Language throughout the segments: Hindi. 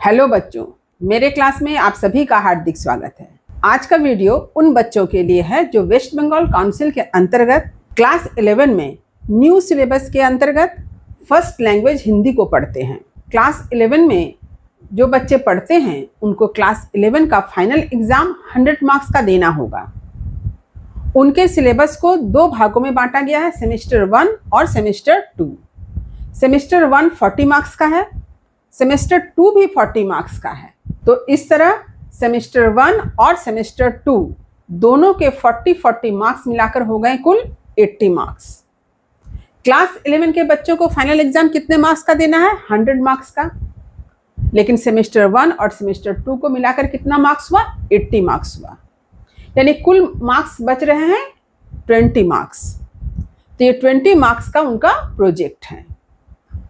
हेलो बच्चों, मेरे क्लास में आप सभी का हार्दिक स्वागत है। आज का वीडियो उन बच्चों के लिए है जो वेस्ट बंगाल काउंसिल के अंतर्गत क्लास 11 में न्यू सिलेबस के अंतर्गत फर्स्ट लैंग्वेज हिंदी को पढ़ते हैं। क्लास 11 में जो बच्चे पढ़ते हैं उनको क्लास 11 का फाइनल एग्जाम 100 मार्क्स का देना होगा। उनके सिलेबस को दो भागों में बांटा गया है, सेमेस्टर 1 और सेमेस्टर 2। सेमेस्टर 1 40 मार्क्स का है, सेमेस्टर 2 भी 40 मार्क्स का है। तो इस तरह सेमेस्टर 1 और सेमेस्टर 2 दोनों के 40 मार्क्स मिलाकर हो गए कुल 80 मार्क्स। क्लास 11 के बच्चों को फाइनल एग्जाम कितने मार्क्स का देना है? 100 मार्क्स का। लेकिन सेमेस्टर 1 और सेमेस्टर 2 को मिलाकर कितना मार्क्स हुआ? 80 मार्क्स हुआ। यानी कुल मार्क्स बच रहे हैं 20 मार्क्स। तो ये 20 मार्क्स का उनका प्रोजेक्ट है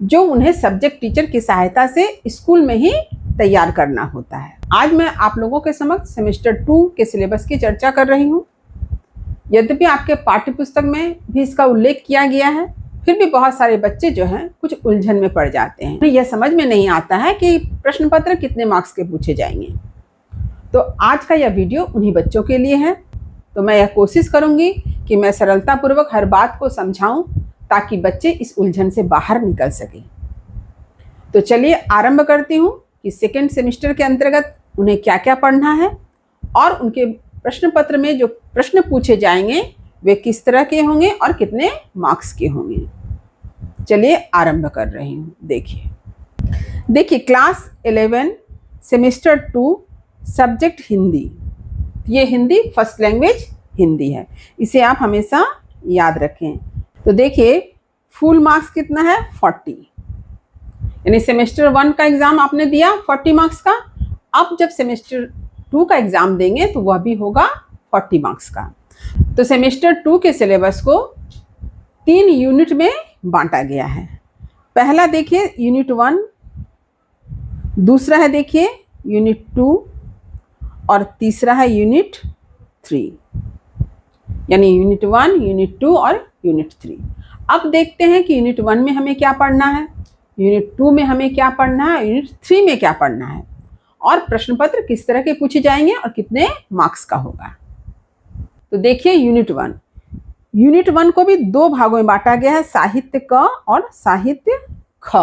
जो उन्हें सब्जेक्ट टीचर की सहायता से स्कूल में ही तैयार करना होता है। आज मैं आप लोगों के समक्ष सेमेस्टर 2 के सिलेबस की चर्चा कर रही हूँ। यद्यपि आपके पाठ्य पुस्तक में भी इसका उल्लेख किया गया है, फिर भी बहुत सारे बच्चे जो हैं कुछ उलझन में पड़ जाते हैं। यह समझ में नहीं आता है कि प्रश्न पत्र कितने मार्क्स के पूछे जाएंगे। तो आज का यह वीडियो उन्हीं बच्चों के लिए है। तो मैं यह कोशिश करूँगी कि मैं सरलतापूर्वक हर बात को समझाऊँ ताकि बच्चे इस उलझन से बाहर निकल सकें। तो चलिए आरंभ करती हूँ कि सेकेंड सेमेस्टर के अंतर्गत उन्हें क्या क्या पढ़ना है और उनके प्रश्न पत्र में जो प्रश्न पूछे जाएंगे वे किस तरह के होंगे और कितने मार्क्स के होंगे। चलिए आरंभ कर रही हूँ। देखिए क्लास 11 सेमेस्टर 2 सब्जेक्ट हिंदी। ये हिंदी फर्स्ट लैंग्वेज हिंदी है, इसे आप हमेशा याद रखें। तो देखिए फुल मार्क्स कितना है? 40। यानी सेमेस्टर 1 का एग्जाम आपने दिया 40 मार्क्स का। अब जब सेमेस्टर 2 का एग्जाम देंगे तो वह भी होगा 40 मार्क्स का। तो सेमेस्टर 2 के सिलेबस को 3 यूनिट में बांटा गया है। पहला देखिए यूनिट 1, दूसरा है देखिए यूनिट 2 और तीसरा है यूनिट 3। यानी यूनिट 1, यूनिट 2 और यूनिट 3। अब देखते हैं कि यूनिट 1 में हमें क्या पढ़ना है, यूनिट 2 में हमें क्या पढ़ना है, यूनिट 3 में क्या पढ़ना है और प्रश्न पत्र किस तरह के पूछे जाएंगे और कितने मार्क्स का होगा। तो देखिए यूनिट 1 को भी दो भागों में बांटा गया है, साहित्य क और साहित्य ख।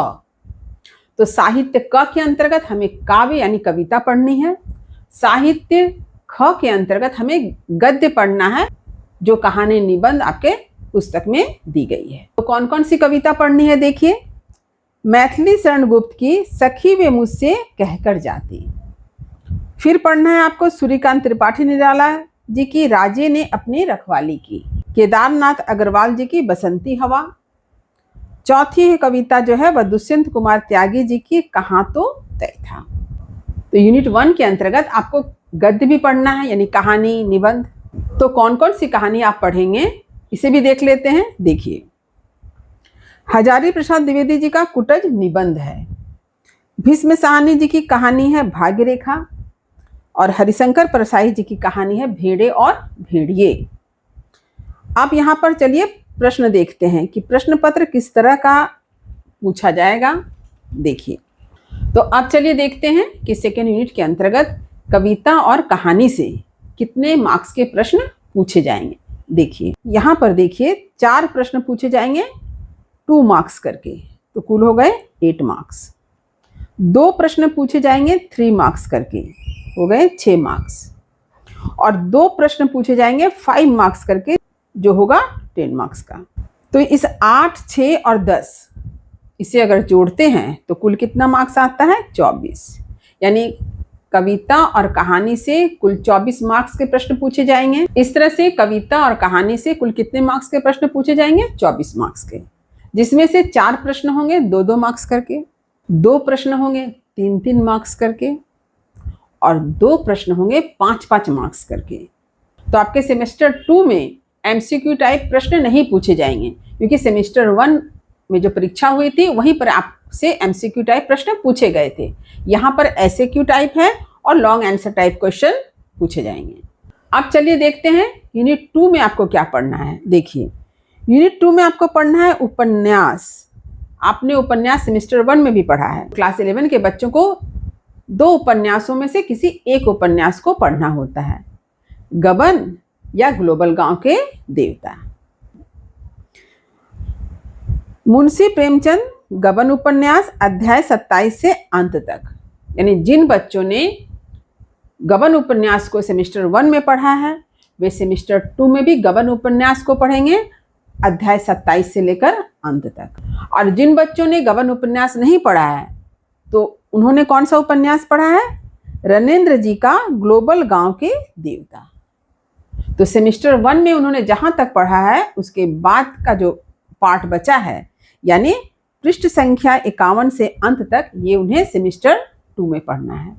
तो साहित्य क के अंतर्गत हमें काव्य यानी कविता पढ़नी है। साहित्य ख के अंतर्गत हमें गद्य पढ़ना है जो कहानी निबंध आपके पुस्तक में दी गई है। तो कौन कौन सी कविता पढ़नी है? देखिए मैथिली शरण गुप्त की सखी वे मुझसे कहकर जाती। फिर पढ़ना है आपको सूर्यकांत त्रिपाठी निराला जी की राजे ने अपनी रखवाली की, केदारनाथ अग्रवाल जी की बसंती हवा। चौथी कविता जो है वह दुष्यंत कुमार त्यागी जी की कहाँ तो तय था। तो यूनिट 1 के अंतर्गत आपको गद्य भी पढ़ना है यानी कहानी निबंध। तो कौन कौन सी कहानी आप पढ़ेंगे इसे भी देख लेते हैं। देखिए हजारी प्रसाद द्विवेदी जी का कुटज निबंध है, भीष्म साहनी जी की कहानी है भाग्य रेखा और हरिशंकर परसाई जी की कहानी है भेड़े और भेड़िए। अब यहाँ पर चलिए प्रश्न देखते हैं कि प्रश्न पत्र किस तरह का पूछा जाएगा। देखिए तो अब चलिए देखते हैं कि सेकेंड यूनिट के अंतर्गत कविता और कहानी से कितने मार्क्स के प्रश्न पूछे जाएंगे। देखिए यहाँ पर देखिए 4 प्रश्न पूछे जाएंगे 2 मार्क्स करके, तो कुल हो गए 8 मार्क्स। 2 प्रश्न पूछे जाएंगे 3 मार्क्स करके, हो गए 6 मार्क्स। और 2 प्रश्न पूछे जाएंगे 5 मार्क्स करके जो होगा 10 मार्क्स का। तो इस 8, 6 और 10 इसे अगर जोड़ते हैं तो कुल कितना मार्क्स आता है? 24। यानी कविता और कहानी से कुल 24 मार्क्स के प्रश्न पूछे जाएंगे। इस तरह से कविता और कहानी से कुल कितने मार्क्स के प्रश्न पूछे जाएंगे? 24 मार्क्स के, जिसमें से 4 प्रश्न होंगे 2-2 मार्क्स करके, 2 प्रश्न होंगे 3-3 मार्क्स करके और 2 प्रश्न होंगे 5-5 मार्क्स करके। तो आपके सेमेस्टर 2 में MCQ टाइप प्रश्न नहीं पूछे जाएंगे क्योंकि सेमेस्टर 1 में जो परीक्षा हुई थी वहीं पर आपसे MCQ टाइप प्रश्न पूछे गए थे। यहाँ पर SAQ टाइप है और लॉन्ग आंसर टाइप क्वेश्चन पूछे जाएंगे। अब चलिए देखते हैं यूनिट 2 में आपको क्या पढ़ना है। देखिए यूनिट 2 में आपको पढ़ना है उपन्यास। आपने उपन्यास सेमेस्टर 1 में भी पढ़ा है। क्लास 11 के बच्चों को दो उपन्यासों में से किसी एक उपन्यास को पढ़ना होता है, गबन या ग्लोबल गांव के देवता। मुंशी प्रेमचंद गबन उपन्यास अध्याय 27 से अंत तक, यानी जिन बच्चों ने गबन उपन्यास को सेमेस्टर 1 में पढ़ा है वे सेमेस्टर 2 में भी गबन उपन्यास को पढ़ेंगे अध्याय 27 से लेकर अंत तक। और जिन बच्चों ने गबन उपन्यास नहीं पढ़ा है तो उन्होंने कौन सा उपन्यास पढ़ा है? रणेंद्र जी का ग्लोबल गांव के देवता। तो सेमेस्टर 1 में उन्होंने जहां तक पढ़ा है उसके बाद का जो पार्ट बचा है, यानी पृष्ठ संख्या 51 से अंत तक, ये उन्हें सेमेस्टर 2 में पढ़ना है।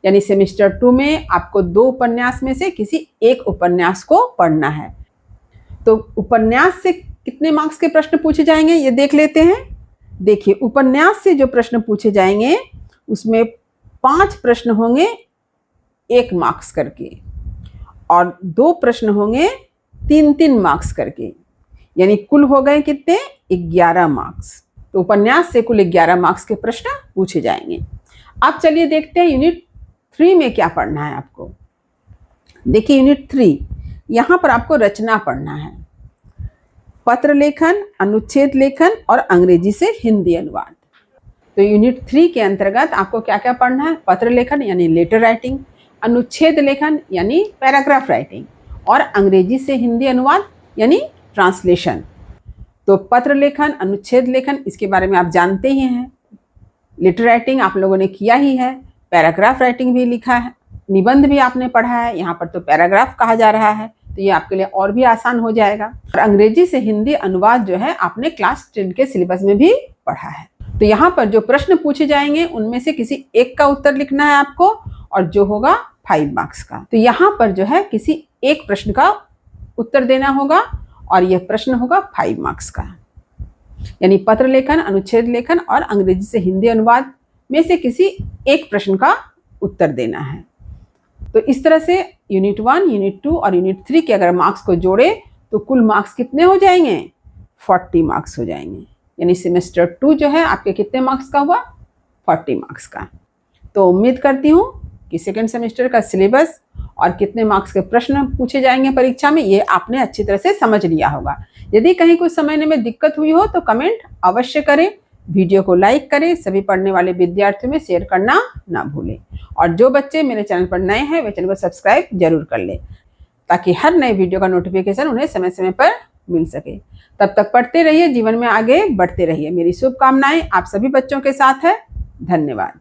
यानी सेमेस्टर 2 में आपको दो उपन्यास में से किसी एक उपन्यास को पढ़ना है। तो उपन्यास से कितने मार्क्स के प्रश्न पूछे जाएंगे ये देख लेते हैं। देखिए, उपन्यास से जो प्रश्न पूछे जाएंगे उसमें 5 प्रश्न होंगे 1 मार्क्स करके और 2 प्रश्न होंगे 3-3 मार्क्स करके, यानी कुल हो गए कितने? 11 मार्क्स। तो उपन्यास से कुल 11 मार्क्स के प्रश्न पूछे जाएंगे। अब चलिए देखते हैं यूनिट 3 में क्या पढ़ना है आपको। देखिए यूनिट 3, यहाँ पर आपको रचना पढ़ना है, पत्र लेखन, अनुच्छेद लेखन और अंग्रेजी से हिंदी अनुवाद। तो यूनिट 3 के अंतर्गत आपको क्या क्या पढ़ना है? पत्र लेखन यानी लेटर राइटिंग, अनुच्छेद लेखन यानी पैराग्राफ राइटिंग और अंग्रेजी से हिंदी अनुवाद यानी ट्रांसलेशन। तो पत्र लेखन, अनुच्छेद लेखन इसके बारे में आप जानते ही हैं, लेटर राइटिंग आप लोगों ने किया ही है, पैराग्राफ राइटिंग भी लिखा है, निबंध भी आपने पढ़ा है, यहाँ पर तो पैराग्राफ कहा जा रहा है, तो ये आपके लिए और भी आसान हो जाएगा। और अंग्रेजी से हिंदी अनुवाद जो है आपने क्लास 10 के सिलेबस में भी पढ़ा है। तो यहाँ पर जो प्रश्न पूछे जाएंगे उनमें से किसी एक का उत्तर लिखना है आपको और जो होगा 5 मार्क्स का। तो यहाँ पर जो है किसी एक प्रश्न का उत्तर देना होगा और यह प्रश्न होगा 5 मार्क्स का, यानी पत्र लेखन, अनुच्छेद लेखन और अंग्रेजी से हिंदी अनुवाद में से किसी एक प्रश्न का उत्तर देना है। तो इस तरह से यूनिट 1, यूनिट 2 और यूनिट 3 के अगर मार्क्स को जोड़े तो कुल मार्क्स कितने हो जाएंगे? 40 मार्क्स हो जाएंगे। यानी सेमेस्टर 2 जो है आपके कितने मार्क्स का हुआ? 40 मार्क्स का। तो उम्मीद करती हूँ कि सेकेंड सेमेस्टर का सिलेबस और कितने मार्क्स के प्रश्न पूछे जाएंगे परीक्षा में ये आपने अच्छी तरह से समझ लिया होगा। यदि कहीं कुछ समझने में दिक्कत हुई हो तो कमेंट अवश्य करें, वीडियो को लाइक करें, सभी पढ़ने वाले विद्यार्थियों में शेयर करना ना भूलें और जो बच्चे मेरे चैनल पर नए हैं वे चैनल को सब्सक्राइब जरूर कर लें ताकि हर नए वीडियो का नोटिफिकेशन उन्हें समय समय पर मिल सके। तब तक पढ़ते रहिए, जीवन में आगे बढ़ते रहिए। मेरी शुभकामनाएं आप सभी बच्चों के साथ है। धन्यवाद।